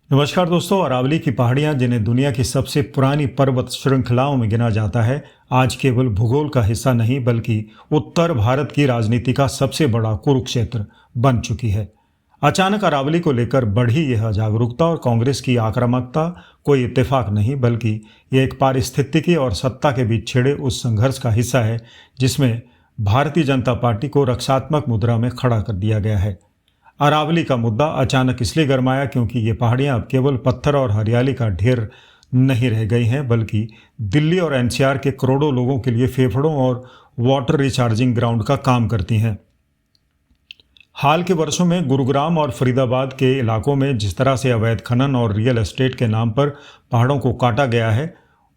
नमस्कार दोस्तों। अरावली की पहाड़ियां, जिन्हें दुनिया की सबसे पुरानी पर्वत श्रृंखलाओं में गिना जाता है, आज केवल भूगोल का हिस्सा नहीं बल्कि उत्तर भारत की राजनीति का सबसे बड़ा कुरुक्षेत्र बन चुकी है। अचानक अरावली को लेकर बढ़ी यह जागरूकता और कांग्रेस की आक्रामकता कोई इत्तेफाक नहीं, बल्कि यह एक पारिस्थितिकी और सत्ता के बीच छिड़े उस संघर्ष का हिस्सा है जिसमें भारतीय जनता पार्टी को रक्षात्मक मुद्रा में खड़ा कर दिया गया है। अरावली का मुद्दा अचानक इसलिए गरमाया क्योंकि ये पहाड़ियां अब केवल पत्थर और हरियाली का ढेर नहीं रह गई हैं, बल्कि दिल्ली और एनसीआर के करोड़ों लोगों के लिए फेफड़ों और वाटर रिचार्जिंग ग्राउंड का काम करती हैं। हाल के वर्षों में गुरुग्राम और फरीदाबाद के इलाकों में जिस तरह से अवैध खनन और रियल एस्टेट के नाम पर पहाड़ों को काटा गया है,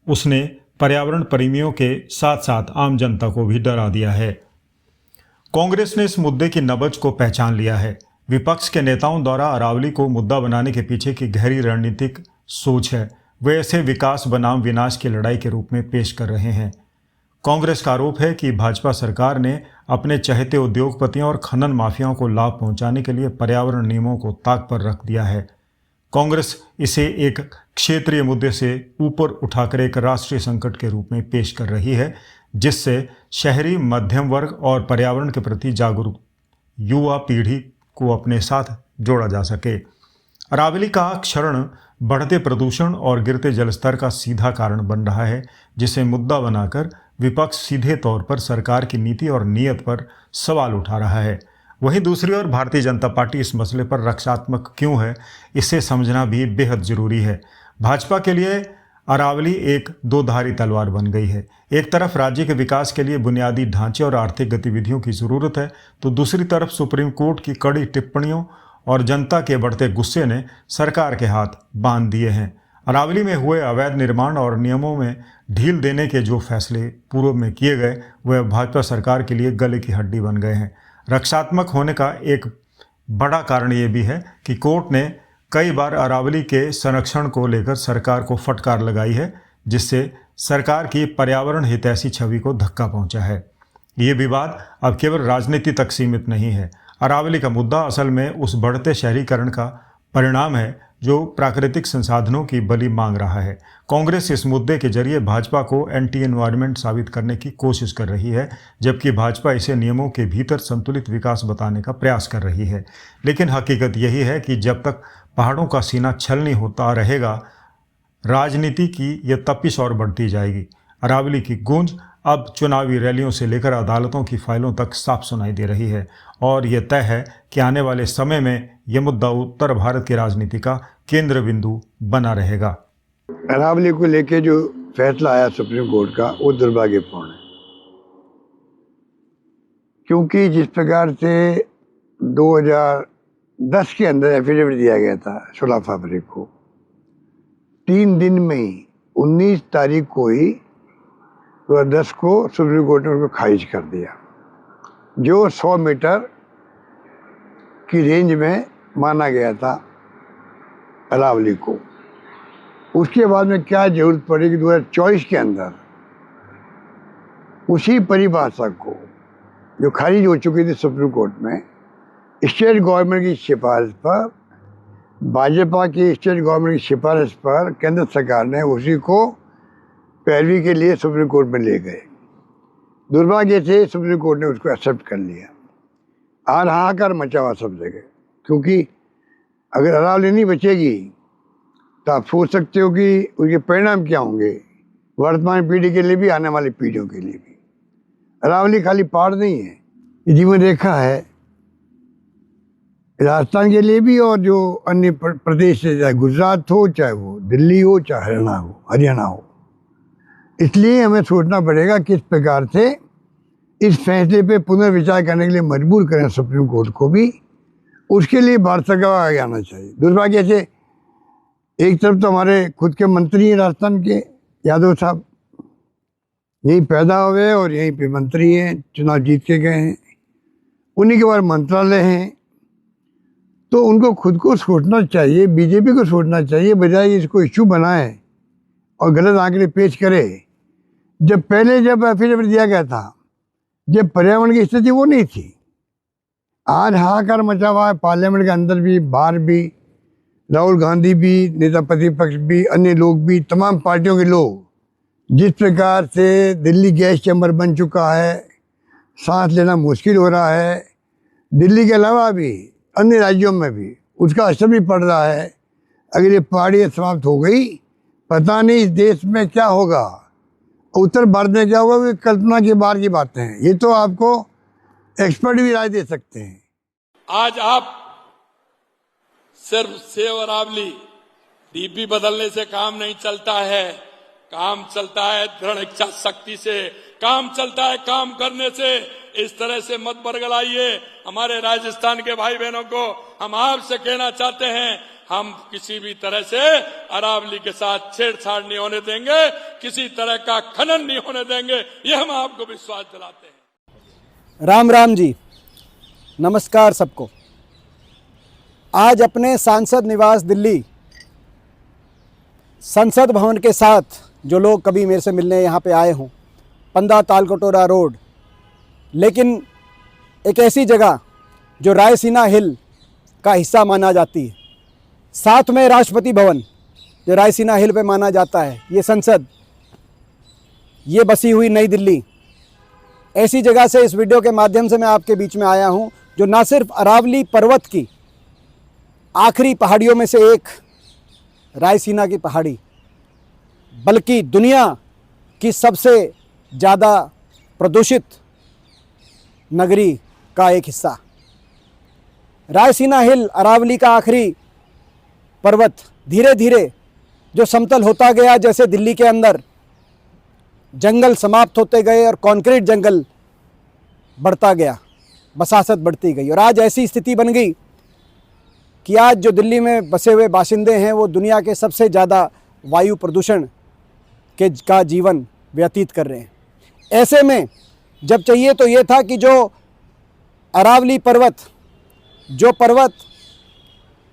उसने पर्यावरण प्रेमियों के साथ साथ आम जनता को भी डरा दिया है। कांग्रेस ने इस मुद्दे की नब्ज को पहचान लिया है। विपक्ष के नेताओं द्वारा अरावली को मुद्दा बनाने के पीछे की गहरी रणनीतिक सोच है। वे इसे विकास बनाम विनाश की लड़ाई के रूप में पेश कर रहे हैं। कांग्रेस का आरोप है कि भाजपा सरकार ने अपने चहेते उद्योगपतियों और खनन माफियाओं को लाभ पहुंचाने के लिए पर्यावरण नियमों को ताक पर रख दिया है। कांग्रेस इसे एक क्षेत्रीय मुद्दे से ऊपर उठाकर एक राष्ट्रीय संकट के रूप में पेश कर रही है, जिससे शहरी मध्यम वर्ग और पर्यावरण के प्रति जागरूक युवा पीढ़ी को अपने साथ जोड़ा जा सके। अरावली का क्षरण बढ़ते प्रदूषण और गिरते जलस्तर का सीधा कारण बन रहा है, जिसे मुद्दा बनाकर विपक्ष सीधे तौर पर सरकार की नीति और नीयत पर सवाल उठा रहा है। वहीं दूसरी ओर भारतीय जनता पार्टी इस मसले पर रक्षात्मक क्यों है, इसे समझना भी बेहद जरूरी है। भाजपा के लिए अरावली एक दो-धारी तलवार बन गई है। एक तरफ राज्य के विकास के लिए बुनियादी ढांचे और आर्थिक गतिविधियों की जरूरत है, तो दूसरी तरफ सुप्रीम कोर्ट की कड़ी टिप्पणियों और जनता के बढ़ते गुस्से ने सरकार के हाथ बांध दिए हैं। अरावली में हुए अवैध निर्माण और नियमों में ढील देने के जो फैसले पूर्व में किए गए, वह भाजपा सरकार के लिए गले की हड्डी बन गए हैं। रक्षात्मक होने का एक बड़ा कारण ये भी है कि कोर्ट ने कई बार अरावली के संरक्षण को लेकर सरकार को फटकार लगाई है, जिससे सरकार की पर्यावरण हितैषी छवि को धक्का पहुंचा है। ये विवाद अब केवल राजनीति तक सीमित नहीं है। अरावली का मुद्दा असल में उस बढ़ते शहरीकरण का परिणाम है जो प्राकृतिक संसाधनों की बलि मांग रहा है। कांग्रेस इस मुद्दे के जरिए भाजपा को एंटी एनवायरनमेंट साबित करने की कोशिश कर रही है, जबकि भाजपा इसे नियमों के भीतर संतुलित विकास बताने का प्रयास कर रही है। लेकिन हकीकत यही है कि जब तक पहाड़ों का सीना छलनी होता रहेगा, राजनीति की यह तपिश और बढ़ती जाएगी। अरावली की गूंज अब चुनावी रैलियों से लेकर अदालतों की फाइलों तक साफ सुनाई दे रही है, और यह तय है कि आने वाले समय में यह मुद्दा उत्तर भारत की राजनीति का केंद्र बिंदु बना रहेगा। अरावली को लेके जो फैसला आया सुप्रीम कोर्ट का, वो दुर्भाग्यपूर्ण है, क्योंकि जिस प्रकार से 2010 के अंदर एफिडेविट दिया गया था 16 फरवरी को, 3 दिन में ही 19 तारीख को ही 2010 को सुप्रीम कोर्ट ने उसको खारिज कर दिया, जो 100 मीटर की रेंज में माना गया था अरावली को। उसके बाद में क्या जरूरत पड़ी कि 2024 के अंदर उसी परिभाषा को, जो खारिज हो चुकी थी सुप्रीम कोर्ट में, स्टेट गवर्नमेंट की सिफारिश पर, भाजपा की स्टेट गवर्नमेंट की सिफारिश पर केंद्र सरकार ने उसी को पैरवी के लिए सुप्रीम कोर्ट में ले गए। दुर्भाग्य से सुप्रीम कोर्ट ने उसको एक्सेप्ट कर लिया और हाहाकार मचा हुआ सब जगह, क्योंकि अगर अरावली नहीं बचेगी तो आप सोच सकते हो कि उसके परिणाम क्या होंगे वर्तमान पीढ़ी के लिए भी, आने वाली पीढ़ियों के लिए भी। अरावली खाली पहाड़ नहीं है, ये जीवन रेखा है राजस्थान के लिए भी, और जो अन्य प्रदेश है, चाहे गुजरात हो, चाहे वो दिल्ली हो, चाहे हरियाणा हो। इसलिए हमें सोचना पड़ेगा किस प्रकार से इस फैसले पे पुनर्विचार करने के लिए मजबूर करें सुप्रीम कोर्ट को भी। उसके लिए भारत सरकार को आगे आना चाहिए। दुर्भाग्य से एक तरफ तो हमारे खुद के मंत्री हैं राजस्थान के, यादव साहब यहीं पैदा हुए और यहीं पे मंत्री हैं, चुनाव जीत के गए हैं, उन्हीं के बाद मंत्रालय हैं। तो उनको खुद को सोचना चाहिए, बीजेपी को सोचना चाहिए, बजाय इसको इश्यू बनाए और गलत आंकड़े पेश करे। जब एफिडेविट दिया गया था, जब पर्यावरण की स्थिति वो नहीं थी, आज हाहाकार मचा हुआ है पार्लियामेंट के अंदर भी, बाहर भी, राहुल गांधी भी, नेता प्रतिपक्ष भी, अन्य लोग भी, तमाम पार्टियों के लोग जिस प्रकार से दिल्ली गैस चैम्बर बन चुका है, सांस लेना मुश्किल हो रहा है, दिल्ली के अलावा भी अन्य राज्यों में भी उसका असर भी पड़ रहा है। अगर ये पहाड़ियाँ समाप्त हो गई, पता नहीं इस देश में क्या होगा, उत्तर भारत में क्या होगा, ये कल्पना के बाहर की बातें हैं। ये तो आपको एक्सपर्ट भी राय दे सकते हैं। आज आप सिर्फ सेव और अरावली डीपी बदलने से काम नहीं चलता है, काम चलता है दृढ़ इच्छा शक्ति से, काम चलता है काम करने से। इस तरह से मत बरगलाइए। हमारे राजस्थान के भाई बहनों को हम आपसे कहना चाहते हैं, हम किसी भी तरह से अरावली के साथ छेड़छाड़ नहीं होने देंगे, किसी तरह का खनन नहीं होने देंगे, ये हम आपको विश्वास दिलाते हैं। राम राम जी, नमस्कार सबको। आज अपने सांसद निवास दिल्ली संसद भवन के साथ जो लोग कभी मेरे से मिलने यहाँ पे आए हों, पंदा तालकटोरा रोड, लेकिन एक ऐसी जगह जो रायसीना हिल का हिस्सा माना जाती है, साथ में राष्ट्रपति भवन जो रायसीना हिल पे माना जाता है, ये संसद, ये बसी हुई नई दिल्ली, ऐसी जगह से इस वीडियो के माध्यम से मैं आपके बीच में आया हूँ जो ना सिर्फ अरावली पर्वत की आखिरी पहाड़ियों में से एक रायसीना की पहाड़ी, बल्कि दुनिया की सबसे ज़्यादा प्रदूषित नगरी का एक हिस्सा। रायसीना हिल, अरावली का आखिरी पर्वत, धीरे धीरे जो समतल होता गया, जैसे दिल्ली के अंदर जंगल समाप्त होते गए और कंक्रीट जंगल बढ़ता गया, बसासत बढ़ती गई, और आज ऐसी स्थिति बन गई कि आज जो दिल्ली में बसे हुए बाशिंदे हैं वो दुनिया के सबसे ज़्यादा वायु प्रदूषण का जीवन व्यतीत कर रहे हैं। ऐसे में जब चाहिए तो ये था कि जो अरावली पर्वत, जो पर्वत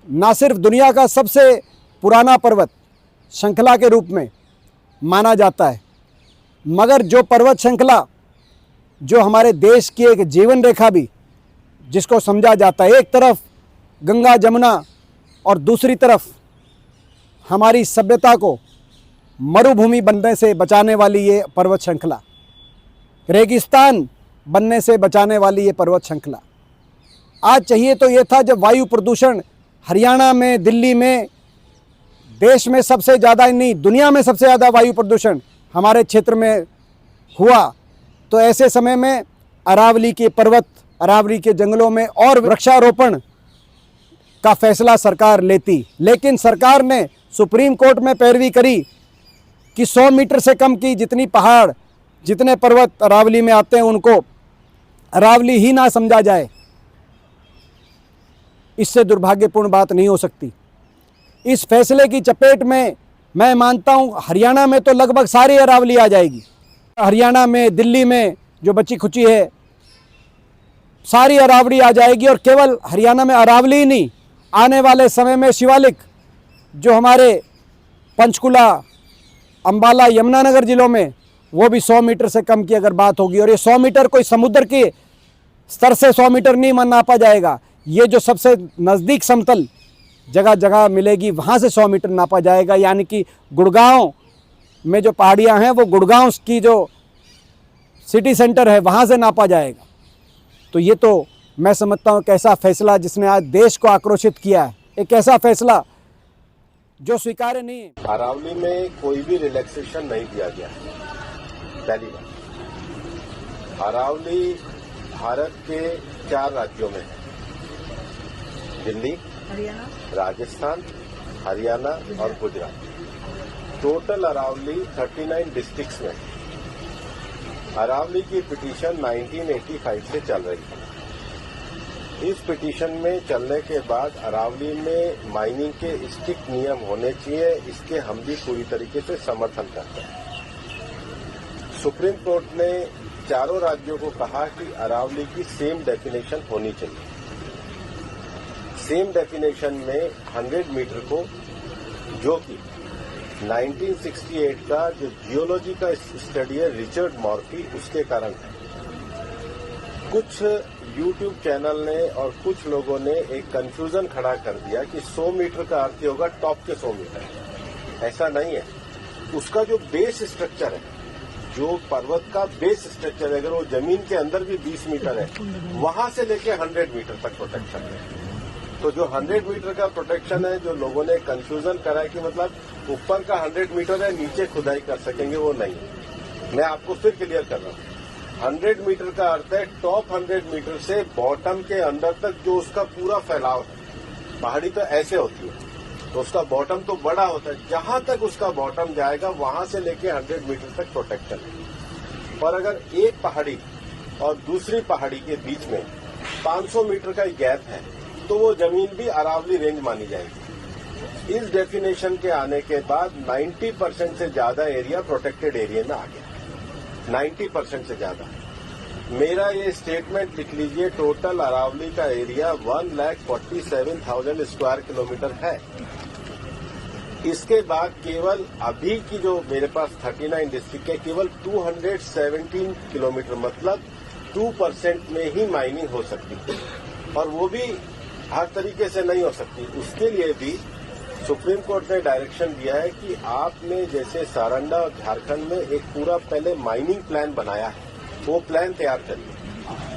ना सिर्फ दुनिया का सबसे पुराना पर्वत श्रृंखला के रूप में माना जाता है, मगर जो पर्वत श्रृंखला जो हमारे देश की एक जीवन रेखा भी जिसको समझा जाता है, एक तरफ गंगा जमुना और दूसरी तरफ हमारी सभ्यता को मरुभूमि बनने से बचाने वाली ये पर्वत श्रृंखला, रेगिस्तान बनने से बचाने वाली ये पर्वत श्रृंखला। आज चाहिए तो ये था, जब वायु प्रदूषण हरियाणा में, दिल्ली में, देश में सबसे ज़्यादा नहीं दुनिया में सबसे ज़्यादा वायु प्रदूषण हमारे क्षेत्र में हुआ, तो ऐसे समय में अरावली के पर्वत, अरावली के जंगलों में और वृक्षारोपण का फैसला सरकार लेती। लेकिन सरकार ने सुप्रीम कोर्ट में पैरवी करी कि 100 मीटर से कम की जितनी पहाड़, जितने पर्वत अरावली में आते हैं उनको अरावली ही ना समझा जाए। इससे दुर्भाग्यपूर्ण बात नहीं हो सकती। इस फैसले की चपेट में मैं मानता हूँ हरियाणा में तो लगभग सारी अरावली आ जाएगी। हरियाणा में, दिल्ली में जो बची खुची है सारी अरावली आ जाएगी, और केवल हरियाणा में अरावली ही नहीं, आने वाले समय में शिवालिक जो हमारे पंचकुला, अंबाला, यमुनानगर जिलों में, वो भी 100 मीटर से कम की अगर बात होगी, और ये 100 मीटर कोई समुद्र के स्तर से 100 मीटर नहीं नापा जाएगा, ये जो सबसे नज़दीक समतल जगह जगह मिलेगी वहाँ से 100 मीटर नापा जाएगा। यानी कि गुड़गांव में जो पहाड़ियाँ हैं वो गुड़गांव की जो सिटी सेंटर है वहाँ से नापा जाएगा। तो ये तो मैं समझता हूँ कैसा फैसला जिसने आज देश को आक्रोशित किया है, एक ऐसा फैसला जो स्वीकार्य नहीं है। अरावली में कोई भी रिलैक्सेशन नहीं दिया गया। पहली बात, अरावली भारत के 4 राज्यों में है, दिल्ली, राजस्थान, हरियाणा और गुजरात। टोटल अरावली 39 डिस्ट्रिक्ट्स में। अरावली की पिटीशन 1985 से चल रही है। इस पिटीशन में चलने के बाद अरावली में माइनिंग के स्ट्रिक्ट नियम होने चाहिए, इसके हम भी पूरी तरीके से समर्थन करते हैं। सुप्रीम कोर्ट ने चारों राज्यों को कहा कि अरावली की सेम डेफिनेशन होनी चाहिए। सेम डेफिनेशन में 100 मीटर को, जो कि 1968 का जो जियोलॉजी का स्टडी है रिचर्ड मॉर्फी, उसके कारण है। कुछ YouTube चैनल ने और कुछ लोगों ने एक कंफ्यूजन खड़ा कर दिया कि 100 मीटर का अर्थ होगा टॉप के 100 मीटर। ऐसा नहीं है। उसका जो बेस स्ट्रक्चर है, जो पर्वत का बेस स्ट्रक्चर है, अगर वो जमीन के अंदर भी 20 मीटर है, वहां से लेके 100 मीटर तक प्रोटेक्शन है। तो जो 100 मीटर का प्रोटेक्शन है, जो लोगों ने कंफ्यूजन करा है कि मतलब ऊपर का 100 मीटर है, नीचे खुदाई कर सकेंगे, वो नहीं है। मैं आपको फिर क्लियर कर रहा हूँ। 100 मीटर का अर्थ है टॉप 100 मीटर से बॉटम के अंदर तक जो उसका पूरा फैलाव है। पहाड़ी तो ऐसे होती है, तो उसका बॉटम तो बड़ा होता है। जहां तक उसका बॉटम जाएगा वहां से लेके 100 मीटर तक प्रोटेक्शन है। और अगर एक पहाड़ी और दूसरी पहाड़ी के बीच में 500 मीटर का गैप है, तो वो जमीन भी अरावली रेंज मानी जाएगी। इस डेफिनेशन के आने के बाद 90% से ज्यादा एरिया प्रोटेक्टेड एरिया में आ गया। 90% से ज्यादा। मेरा ये स्टेटमेंट लिख लीजिए, टोटल अरावली का एरिया 1,47,000 स्क्वायर किलोमीटर है। इसके बाद केवल अभी की जो मेरे पास 39 डिस्ट्रिक्ट है, केवल 217 किलोमीटर मतलब 2% में ही माइनिंग हो सकती है, और वो भी हर तरीके से नहीं हो सकती। उसके लिए भी सुप्रीम कोर्ट ने डायरेक्शन दिया है कि आपने जैसे सारंडा और झारखंड में एक पूरा पहले माइनिंग प्लान बनाया है, वो प्लान तैयार करिए।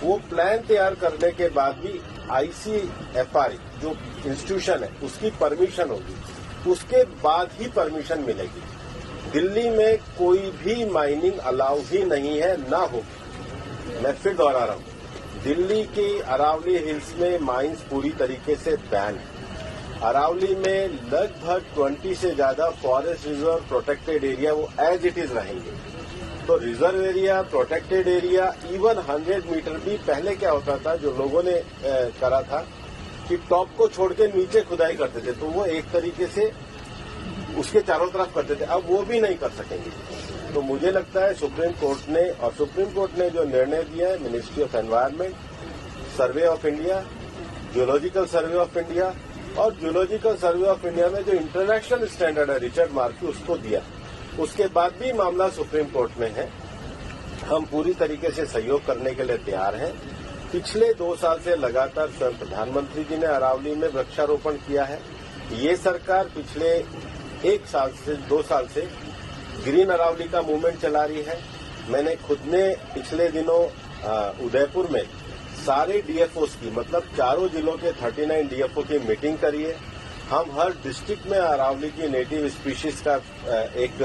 वो प्लान तैयार करने के बाद भी ICFR जो इंस्टीट्यूशन है उसकी परमिशन होगी, उसके बाद ही परमिशन मिलेगी। दिल्ली में कोई भी माइनिंग अलाउ ही नहीं है, ना होगी। मैं फिर दोहरा रहा हूँ, दिल्ली की अरावली हिल्स में माइंस पूरी तरीके से बैन है। अरावली में लगभग 20 से ज्यादा फॉरेस्ट रिजर्व प्रोटेक्टेड एरिया वो एज इट इज रहेंगे। तो reserve area, protected area, even 100 metre भी पहले क्या होता था, जो लोगों ने करा था कि टॉप को छोड़ के नीचे खुदाई करते थे, तो वो एक तरीके से उसके चारों तरफ करते थे। अब वो भी नहीं कर सकेंगे। तो मुझे लगता है सुप्रीम कोर्ट ने जो निर्णय दिया है, ministry of environment, survey of India, geological survey of India, और जियोलॉजिकल सर्वे ऑफ इंडिया में जो इंटरनेशनल स्टैंडर्ड है रिचर्ड मार्की, उसको दिया। उसके बाद भी मामला सुप्रीम कोर्ट में है। हम पूरी तरीके से सहयोग करने के लिए तैयार हैं। पिछले 2 साल से लगातार स्वयं प्रधानमंत्री जी ने अरावली में वृक्षारोपण किया है। ये सरकार पिछले 2 साल से ग्रीन अरावली का मूवमेंट चला रही है। मैंने खुद ने पिछले दिनों उदयपुर में सारे डीएफओस की, मतलब चारों जिलों के 39 डीएफओ की मीटिंग करी है। हम हर डिस्ट्रिक्ट में अरावली की नेटिव स्पीशीज का एक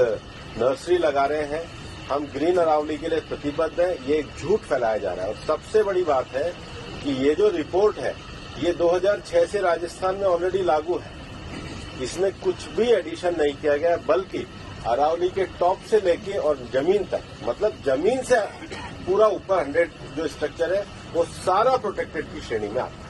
नर्सरी लगा रहे हैं। हम ग्रीन अरावली के लिए प्रतिबद्ध हैं। ये एक झूठ फैलाया जा रहा है। और सबसे बड़ी बात है कि ये जो रिपोर्ट है, ये 2006 से राजस्थान में ऑलरेडी लागू है। इसमें कुछ भी एडिशन नहीं किया गया, बल्कि अरावली के टॉप से लेके और जमीन तक, मतलब जमीन से पूरा ऊपर 100 जो स्ट्रक्चर है, वो सारा प्रोटेक्टेड की श्रेणी में आता है।